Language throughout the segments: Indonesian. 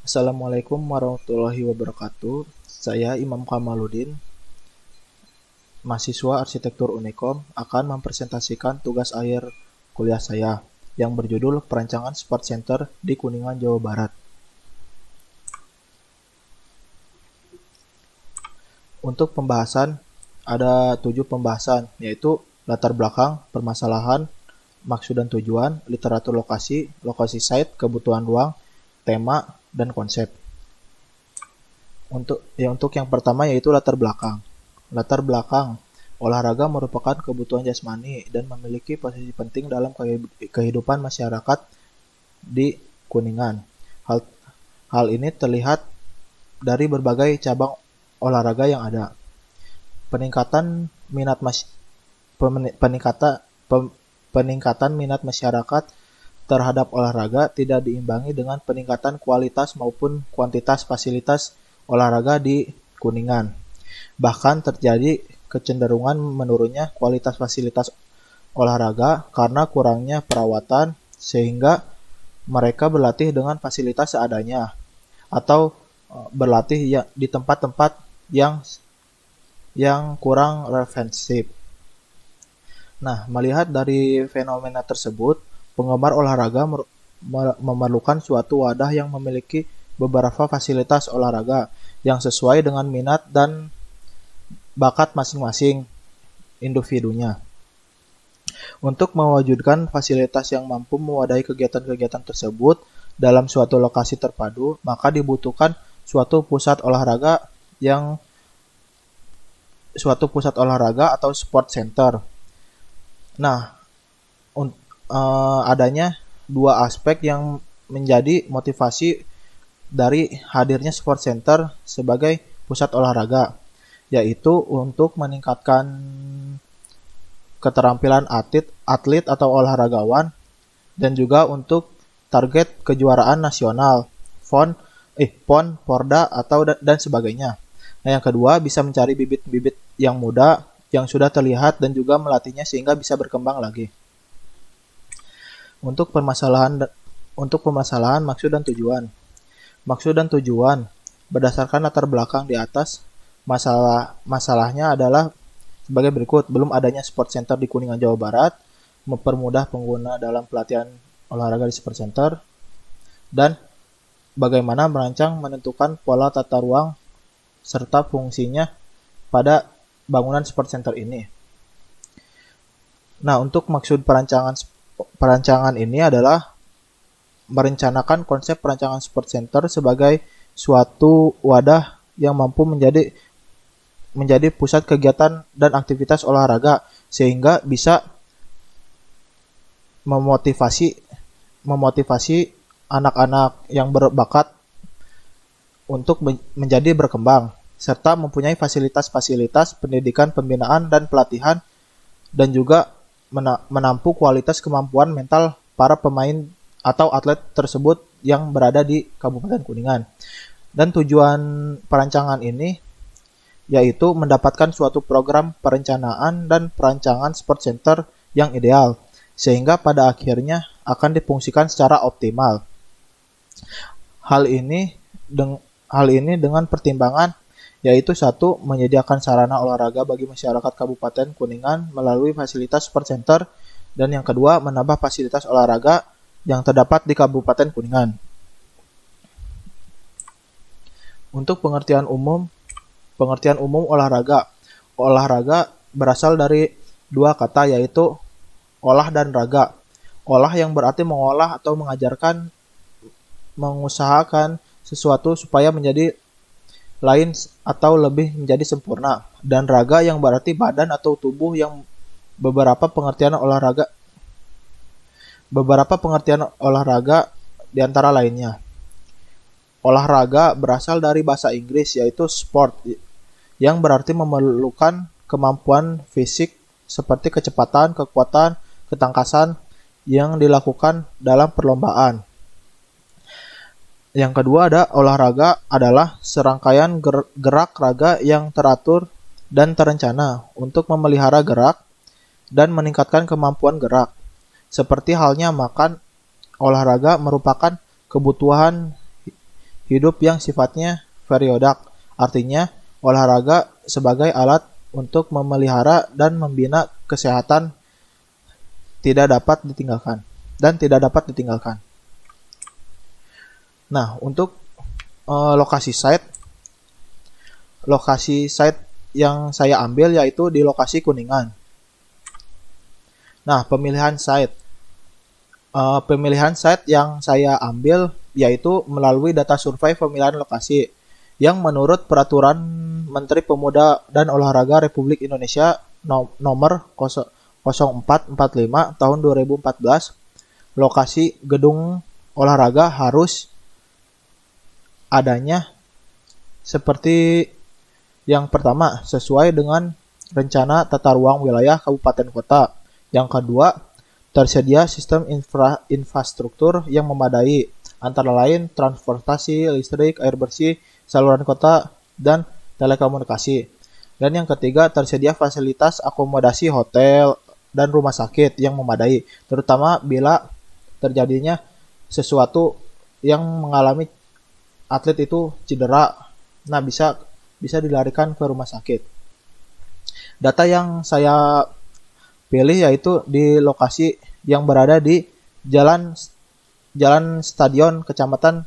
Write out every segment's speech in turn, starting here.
Assalamualaikum warahmatullahi wabarakatuh. Saya Imam Kamaluddin, mahasiswa Arsitektur Unikom, akan mempresentasikan tugas akhir kuliah saya yang berjudul Perancangan Sport Center di Kuningan, Jawa Barat. Untuk pembahasan, ada 7 pembahasan, yaitu latar belakang, permasalahan, maksud dan tujuan, literatur lokasi, lokasi site, kebutuhan ruang, tema, dan konsep. Untuk yang pertama yaitu latar belakang. Latar belakang, olahraga merupakan kebutuhan jasmani dan memiliki posisi penting dalam kehidupan masyarakat di Kuningan. Hal ini terlihat dari berbagai cabang olahraga yang ada. Peningkatan minat masyarakat terhadap olahraga tidak diimbangi dengan peningkatan kualitas maupun kuantitas fasilitas olahraga di Kuningan. Bahkan terjadi kecenderungan menurunnya kualitas fasilitas olahraga karena kurangnya perawatan, sehingga mereka berlatih dengan fasilitas seadanya atau berlatih di tempat-tempat yang kurang preventif. Nah, melihat dari fenomena tersebut, penggemar olahraga memerlukan suatu wadah yang memiliki beberapa fasilitas olahraga yang sesuai dengan minat dan bakat masing-masing individunya. Untuk mewujudkan fasilitas yang mampu mewadahi kegiatan-kegiatan tersebut dalam suatu lokasi terpadu, maka dibutuhkan suatu pusat olahraga atau sport center. Nah, adanya dua aspek yang menjadi motivasi dari hadirnya sport center sebagai pusat olahraga, yaitu untuk meningkatkan keterampilan atlet atau olahragawan, dan juga untuk target kejuaraan nasional, PON, Porda dan sebagainya. Nah, yang kedua bisa mencari bibit-bibit yang muda yang sudah terlihat dan juga melatihnya sehingga bisa berkembang lagi. Untuk permasalahan maksud dan tujuan. Maksud dan tujuan berdasarkan latar belakang di atas, masalahnya adalah sebagai berikut: belum adanya sport center di Kuningan, Jawa Barat, mempermudah pengguna dalam pelatihan olahraga di sport center, dan bagaimana merancang menentukan pola tata ruang serta fungsinya pada bangunan sport center ini. Nah, untuk maksud perancangan ini adalah merencanakan konsep perancangan sport center sebagai suatu wadah yang mampu menjadi pusat kegiatan dan aktivitas olahraga, sehingga bisa memotivasi anak-anak yang berbakat untuk menjadi berkembang, serta mempunyai fasilitas-fasilitas pendidikan, pembinaan, dan pelatihan, dan juga menampung kualitas kemampuan mental para pemain atau atlet tersebut yang berada di Kabupaten Kuningan. Dan tujuan perancangan ini yaitu mendapatkan suatu program perencanaan dan perancangan sport center yang ideal, sehingga pada akhirnya akan difungsikan secara optimal. Hal ini dengan pertimbangan yaitu 1. Menyediakan sarana olahraga bagi masyarakat Kabupaten Kuningan melalui fasilitas sport center, dan yang kedua, menambah fasilitas olahraga yang terdapat di Kabupaten Kuningan. Untuk pengertian umum olahraga. Olahraga berasal dari dua kata, yaitu olah dan raga. Olah yang berarti mengolah atau mengusahakan sesuatu supaya menjadi lain atau lebih menjadi sempurna, dan raga yang berarti badan atau tubuh yang beberapa pengertian olahraga di antara lainnya. Olahraga berasal dari bahasa Inggris yaitu sport, yang berarti memerlukan kemampuan fisik seperti kecepatan, kekuatan, ketangkasan yang dilakukan dalam perlombaan. Yang kedua olahraga adalah serangkaian gerak raga yang teratur dan terencana untuk memelihara gerak dan meningkatkan kemampuan gerak. Seperti halnya makan, olahraga merupakan kebutuhan hidup yang sifatnya periodak, artinya olahraga sebagai alat untuk memelihara dan membina kesehatan tidak dapat ditinggalkan. Nah, untuk lokasi site yang saya ambil yaitu di lokasi Kuningan. Nah, pemilihan site yang saya ambil yaitu melalui data survei pemilihan lokasi yang menurut Peraturan Menteri Pemuda dan Olahraga Republik Indonesia nomor 0445 tahun 2014, lokasi gedung olahraga harus adanya seperti yang pertama, sesuai dengan rencana tata ruang wilayah kabupaten kota. Yang kedua, tersedia sistem infrastruktur yang memadai, antara lain transportasi, listrik, air bersih, saluran kota, dan telekomunikasi. Dan yang ketiga, tersedia fasilitas akomodasi hotel dan rumah sakit yang memadai, terutama bila terjadinya sesuatu yang mengalami atlet itu cedera. Nah, bisa dilarikan ke rumah sakit. Data yang saya pilih yaitu di lokasi yang berada di Jalan Stadion Kecamatan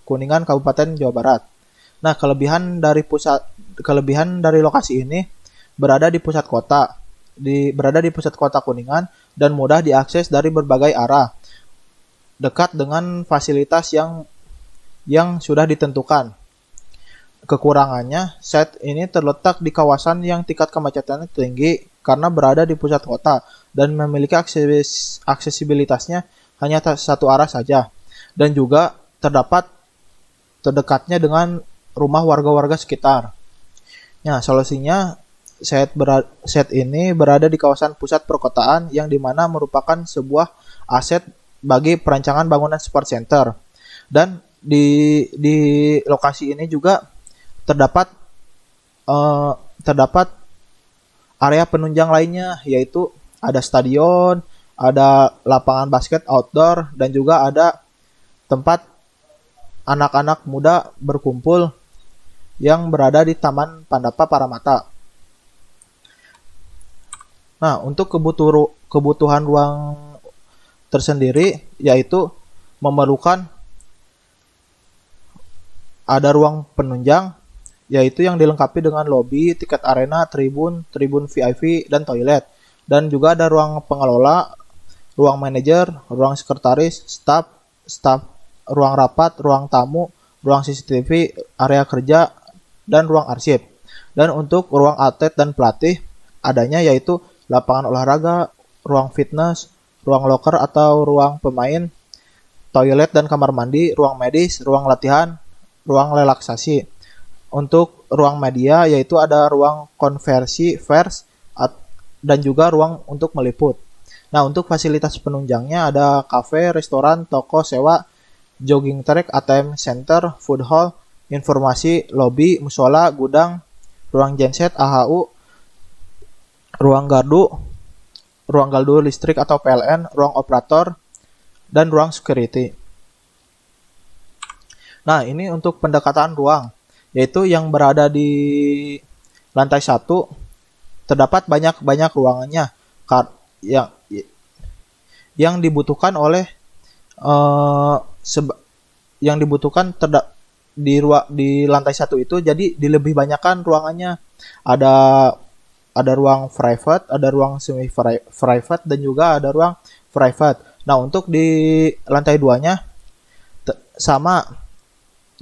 Kuningan Kabupaten Jawa Barat. Nah, kelebihan dari lokasi ini berada di pusat kota Kuningan dan mudah diakses dari berbagai arah. Dekat dengan fasilitas yang sudah ditentukan. Kekurangannya, site ini terletak di kawasan yang tingkat kemacetannya tinggi karena berada di pusat kota dan memiliki aksesibilitasnya hanya satu arah saja, dan juga terdekatnya dengan rumah warga-warga sekitar. Nah, solusinya site ini berada di kawasan pusat perkotaan yang dimana merupakan sebuah aset bagi perancangan bangunan sport center. Dan di lokasi ini juga terdapat area penunjang lainnya, yaitu ada stadion, ada lapangan basket outdoor, dan juga ada tempat anak-anak muda berkumpul yang berada di Taman Pandapa Paramata. Nah, untuk kebutuhan ruang tersendiri yaitu memerlukan ada ruang penunjang, yaitu yang dilengkapi dengan lobi, tiket arena, tribun VIP, dan toilet. Dan juga ada ruang pengelola, ruang manajer, ruang sekretaris, staf, ruang rapat, ruang tamu, ruang CCTV, area kerja, dan ruang arsip. Dan untuk ruang atlet dan pelatih, adanya yaitu lapangan olahraga, ruang fitness, ruang locker atau ruang pemain, toilet dan kamar mandi, ruang medis, ruang latihan, ruang relaksasi. Untuk ruang media yaitu ada ruang konversi pers dan juga ruang untuk meliput. Nah, untuk fasilitas penunjangnya ada kafe, restoran, toko sewa, jogging track, ATM center, food hall, informasi, lobby, musola, gudang, ruang genset, AHU, ruang gardu listrik atau PLN, ruang operator, dan ruang security. Nah, ini untuk pendekatan ruang, yaitu yang berada di lantai 1 terdapat banyak ruangannya yang dibutuhkan di lantai 1 itu, jadi di lebih banyakkan ruangannya. Ada ruang private, ada ruang semi private, dan juga ada ruang private. Nah, untuk di lantai 2-nya sama.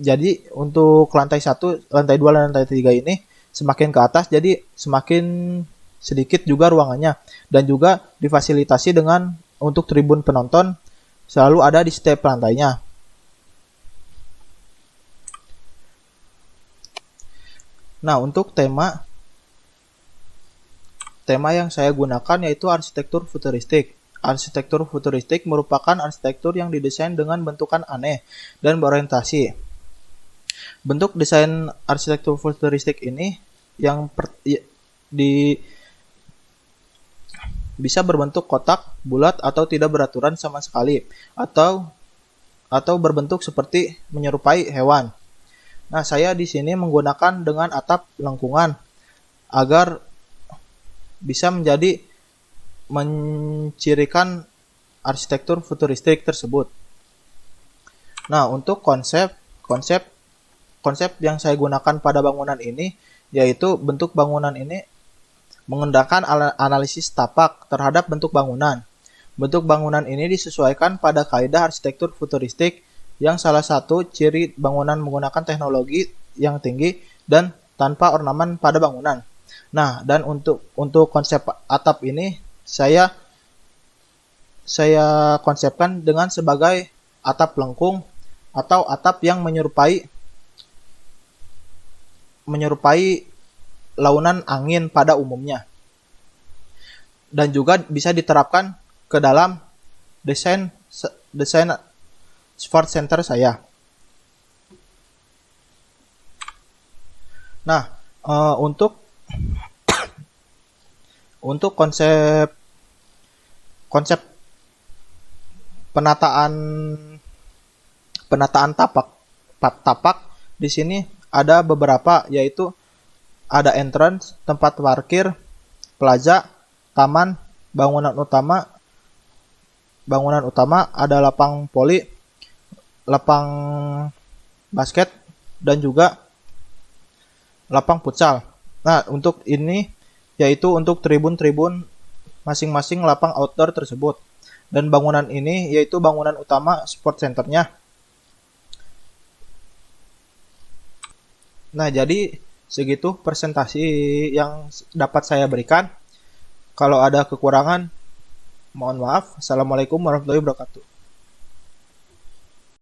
Jadi untuk lantai 1, lantai 2, dan lantai 3 ini semakin ke atas jadi semakin sedikit juga ruangannya, dan juga difasilitasi dengan untuk tribun penonton selalu ada di setiap lantainya. Nah, untuk tema yang saya gunakan yaitu arsitektur futuristik. Arsitektur futuristik merupakan arsitektur yang didesain dengan bentukan aneh dan berorientasi. Bentuk desain arsitektur futuristik ini bisa berbentuk kotak, bulat, atau tidak beraturan sama sekali, atau atau berbentuk seperti menyerupai hewan. Nah, saya di sini menggunakan dengan atap lengkungan agar bisa menjadi mencirikan arsitektur futuristik tersebut. Nah, untuk konsep yang saya gunakan pada bangunan ini yaitu bentuk bangunan ini menggunakan analisis tapak terhadap bentuk bangunan. Bentuk bangunan ini disesuaikan pada kaidah arsitektur futuristik yang salah satu ciri bangunan menggunakan teknologi yang tinggi dan tanpa ornamen pada bangunan. Nah, dan untuk konsep atap ini saya konsepkan dengan sebagai atap lengkung atau atap yang menyerupai launan angin pada umumnya. Dan juga bisa diterapkan ke dalam desain sport center saya. Nah, untuk konsep penataan tapak di sini ada beberapa, yaitu ada entrance, tempat parkir, plaza, taman, bangunan utama, ada lapang voli, lapang basket, dan juga lapang futsal. Nah, untuk ini yaitu untuk tribun-tribun masing-masing lapang outdoor tersebut. Dan bangunan ini yaitu bangunan utama sport centernya. Nah, jadi segitu presentasi yang dapat saya berikan. Kalau ada kekurangan, mohon maaf. Assalamualaikum warahmatullahi wabarakatuh.